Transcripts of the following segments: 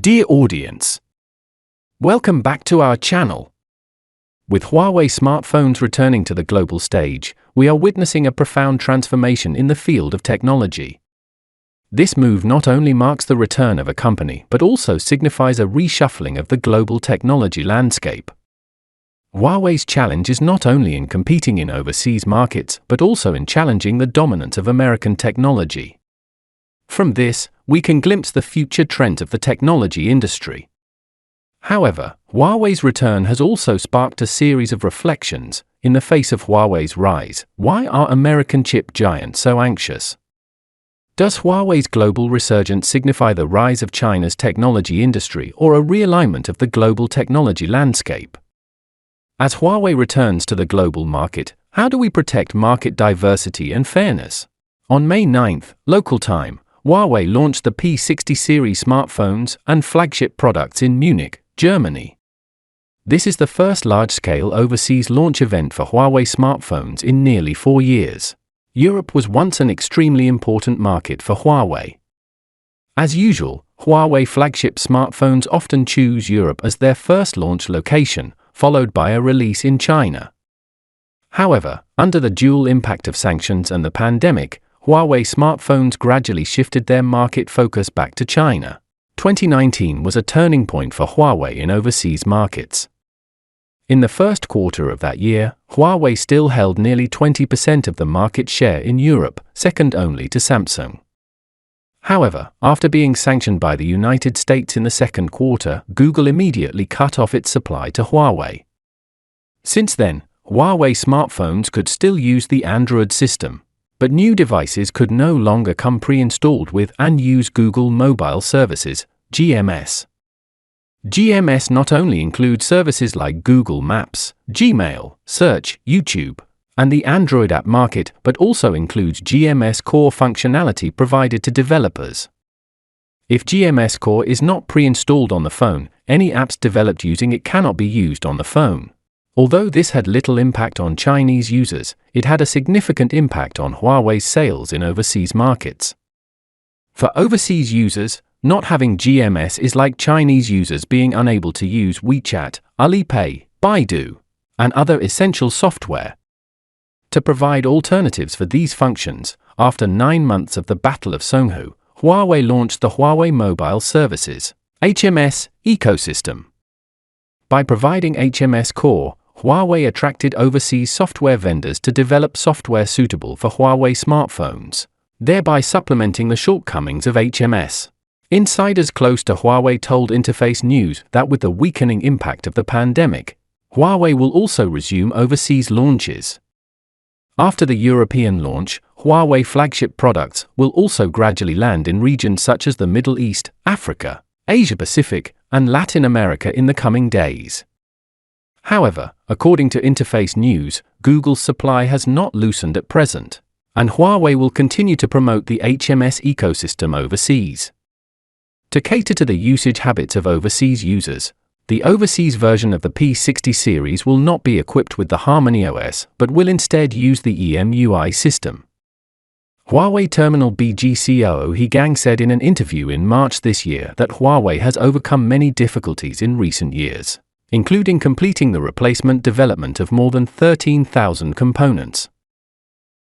Dear audience, welcome back to our channel. With Huawei smartphones returning to the global stage, we are witnessing a profound transformation in the field of technology. This move not only marks the return of a company but also signifies a reshuffling of the global technology landscape. Huawei's challenge is not only in competing in overseas markets but also in challenging the dominance of American technology. From this, we can glimpse the future trends of the technology industry. However, Huawei's return has also sparked a series of reflections. In the face of Huawei's rise, why are American chip giants so anxious? Does Huawei's global resurgence signify the rise of China's technology industry or a realignment of the global technology landscape? As Huawei returns to the global market, how do we protect market diversity and fairness? On May 9, local time, Huawei launched the P60 series smartphones and flagship products in Munich, Germany. This is the first large-scale overseas launch event for Huawei smartphones in nearly 4 years. Europe was once an extremely important market for Huawei. As usual, Huawei flagship smartphones often choose Europe as their first launch location, followed by a release in China. However, under the dual impact of sanctions and the pandemic, Huawei smartphones gradually shifted their market focus back to China. 2019 was a turning point for Huawei in overseas markets. In the first quarter of that year, Huawei still held nearly 20% of the market share in Europe, second only to Samsung. However, after being sanctioned by the United States in the second quarter, Google immediately cut off its supply to Huawei. Since then, Huawei smartphones could still use the Android system, but new devices could no longer come pre-installed with and use Google Mobile Services, GMS. GMS not only includes services like Google Maps, Gmail, Search, YouTube, and the Android app market, but also includes GMS Core functionality provided to developers. If GMS Core is not pre-installed on the phone, any apps developed using it cannot be used on the phone. Although this had little impact on Chinese users, it had a significant impact on Huawei's sales in overseas markets. For overseas users, not having GMS is like Chinese users being unable to use WeChat, Alipay, Baidu, and other essential software. To provide alternatives for these functions, after 9 months of the Battle of Songhu, Huawei launched the Huawei Mobile Services (HMS) ecosystem. By providing HMS Core, Huawei attracted overseas software vendors to develop software suitable for Huawei smartphones, thereby supplementing the shortcomings of HMS. Insiders close to Huawei told Interface News that with the weakening impact of the pandemic, Huawei will also resume overseas launches. After the European launch, Huawei flagship products will also gradually land in regions such as the Middle East, Africa, Asia-Pacific, and Latin America in the coming days. However, according to Interface News, Google's supply has not loosened at present, and Huawei will continue to promote the HMS ecosystem overseas. To cater to the usage habits of overseas users, the overseas version of the P60 series will not be equipped with the Harmony OS but will instead use the EMUI system. Huawei Terminal BG COO Gang said in an interview in March this year that Huawei has overcome many difficulties in recent years, including completing the replacement development of more than 13,000 components.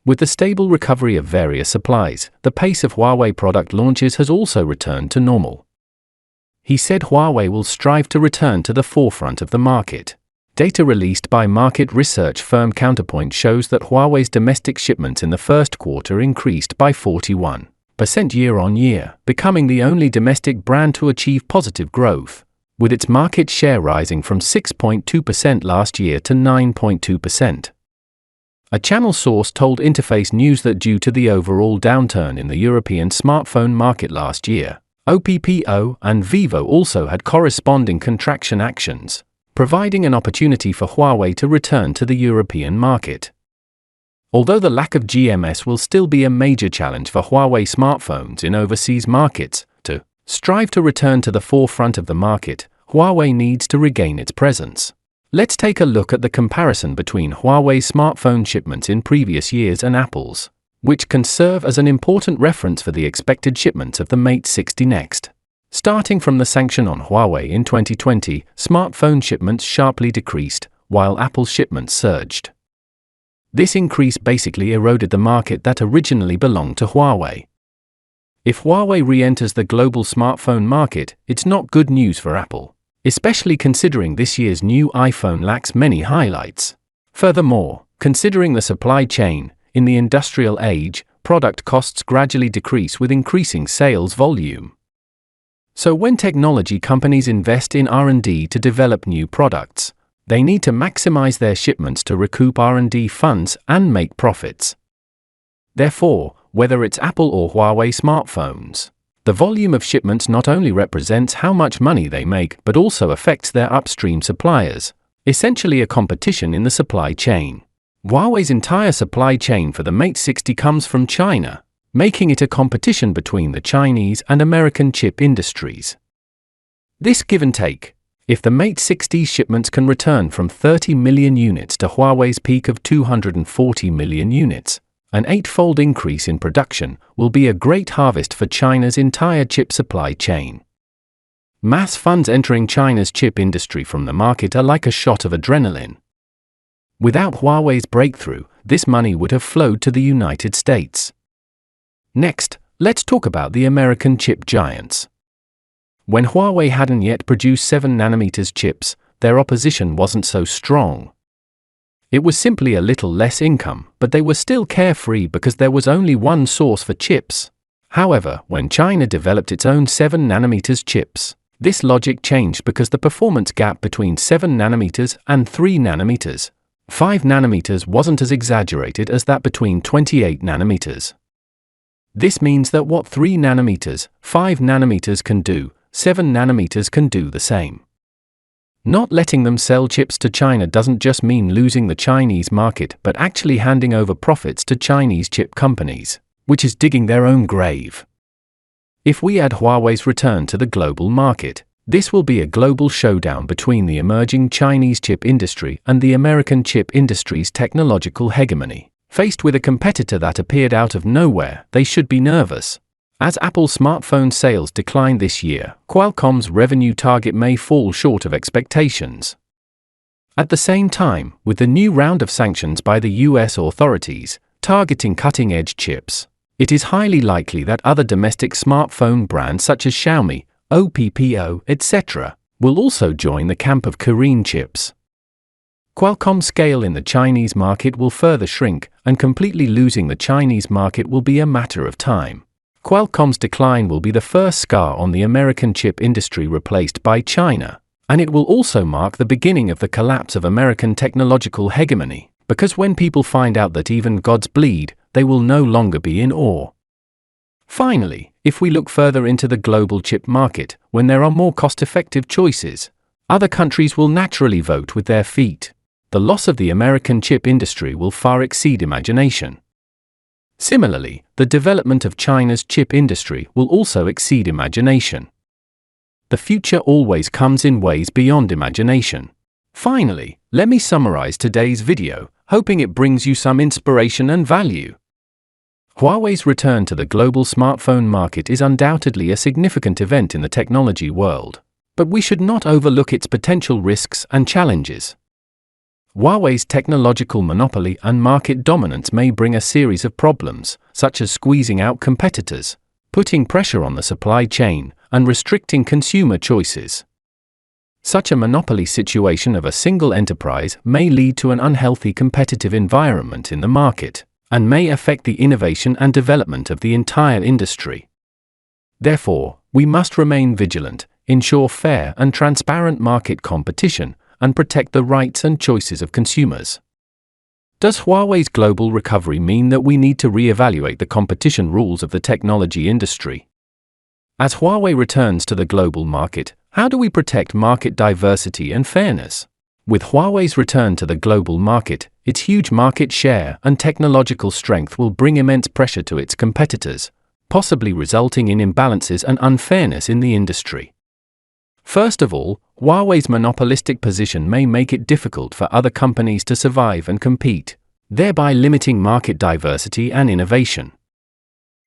With the stable recovery of various supplies, the pace of Huawei product launches has also returned to normal. He said Huawei will strive to return to the forefront of the market. Data released by market research firm Counterpoint shows that Huawei's domestic shipments in the first quarter increased by 41% year-on-year, becoming the only domestic brand to achieve positive growth, with its market share rising from 6.2% last year to 9.2%. A channel source told Interface News that due to the overall downturn in the European smartphone market last year, Oppo and Vivo also had corresponding contraction actions, providing an opportunity for Huawei to return to the European market. Although the lack of GMS will still be a major challenge for Huawei smartphones in overseas markets, to strive to return to the forefront of the market, Huawei needs to regain its presence. Let's take a look at the comparison between Huawei's smartphone shipments in previous years and Apple's, which can serve as an important reference for the expected shipments of the Mate 60 next. Starting from the sanction on Huawei in 2020, smartphone shipments sharply decreased, while Apple's shipments surged. This increase basically eroded the market that originally belonged to Huawei. If Huawei re-enters the global smartphone market, it's not good news for Apple, especially considering this year's new iPhone lacks many highlights. Furthermore, considering the supply chain, in the industrial age, product costs gradually decrease with increasing sales volume. So when technology companies invest in R&D to develop new products, they need to maximize their shipments to recoup R&D funds and make profits. Therefore, whether it's Apple or Huawei smartphones, the volume of shipments not only represents how much money they make but also affects their upstream suppliers, essentially a competition in the supply chain. Huawei's entire supply chain for the Mate 60 comes from China, making it a competition between the Chinese and American chip industries. This give and take, if the Mate 60 shipments can return from 30 million units to Huawei's peak of 240 million units, an 8-fold increase in production will be a great harvest for China's entire chip supply chain. Mass funds entering China's chip industry from the market are like a shot of adrenaline. Without Huawei's breakthrough, this money would have flowed to the United States. Next, let's talk about the American chip giants. When Huawei hadn't yet produced 7nm chips, their opposition wasn't so strong. It was simply a little less income, but they were still carefree because there was only one source for chips. However, when China developed its own 7nm chips, this logic changed because the performance gap between 7nm and 3nm, 5nm wasn't as exaggerated as that between 28nm. This means that what 3nm, 5nm can do, 7nm can do the same. Not letting them sell chips to China doesn't just mean losing the Chinese market but actually handing over profits to Chinese chip companies, which is digging their own grave. If we add Huawei's return to the global market, this will be a global showdown between the emerging Chinese chip industry and the American chip industry's technological hegemony. Faced with a competitor that appeared out of nowhere, they should be nervous. As Apple smartphone sales decline this year, Qualcomm's revenue target may fall short of expectations. At the same time, with the new round of sanctions by the US authorities, targeting cutting-edge chips, it is highly likely that other domestic smartphone brands such as Xiaomi, Oppo, etc., will also join the camp of Korean chips. Qualcomm's scale in the Chinese market will further shrink, and completely losing the Chinese market will be a matter of time. Qualcomm's decline will be the first scar on the American chip industry replaced by China, and it will also mark the beginning of the collapse of American technological hegemony, because when people find out that even gods bleed, they will no longer be in awe. Finally, if we look further into the global chip market, when there are more cost-effective choices, other countries will naturally vote with their feet. The loss of the American chip industry will far exceed imagination. Similarly, the development of China's chip industry will also exceed imagination. The future always comes in ways beyond imagination. Finally, let me summarize today's video, hoping it brings you some inspiration and value. Huawei's return to the global smartphone market is undoubtedly a significant event in the technology world, but we should not overlook its potential risks and challenges. Huawei's technological monopoly and market dominance may bring a series of problems, such as squeezing out competitors, putting pressure on the supply chain, and restricting consumer choices. Such a monopoly situation of a single enterprise may lead to an unhealthy competitive environment in the market, and may affect the innovation and development of the entire industry. Therefore, we must remain vigilant, ensure fair and transparent market competition, and protect the rights and choices of consumers. Does Huawei's global recovery mean that we need to re-evaluate the competition rules of the technology industry? As Huawei returns to the global market, how do we protect market diversity and fairness? With Huawei's return to the global market, its huge market share and technological strength will bring immense pressure to its competitors, possibly resulting in imbalances and unfairness in the industry. First of all, Huawei's monopolistic position may make it difficult for other companies to survive and compete, thereby limiting market diversity and innovation.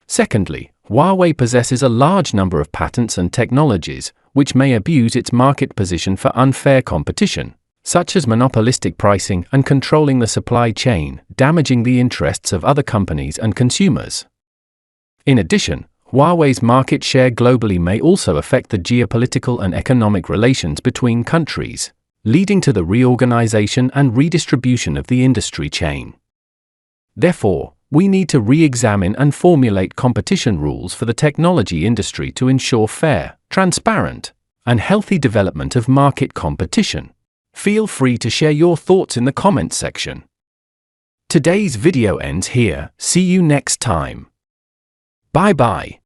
Secondly, Huawei possesses a large number of patents and technologies, which may abuse its market position for unfair competition, such as monopolistic pricing and controlling the supply chain, damaging the interests of other companies and consumers. In addition, Huawei's market share globally may also affect the geopolitical and economic relations between countries, leading to the reorganization and redistribution of the industry chain. Therefore, we need to re-examine and formulate competition rules for the technology industry to ensure fair, transparent, and healthy development of market competition. Feel free to share your thoughts in the comments section. Today's video ends here. See you next time. Bye-bye.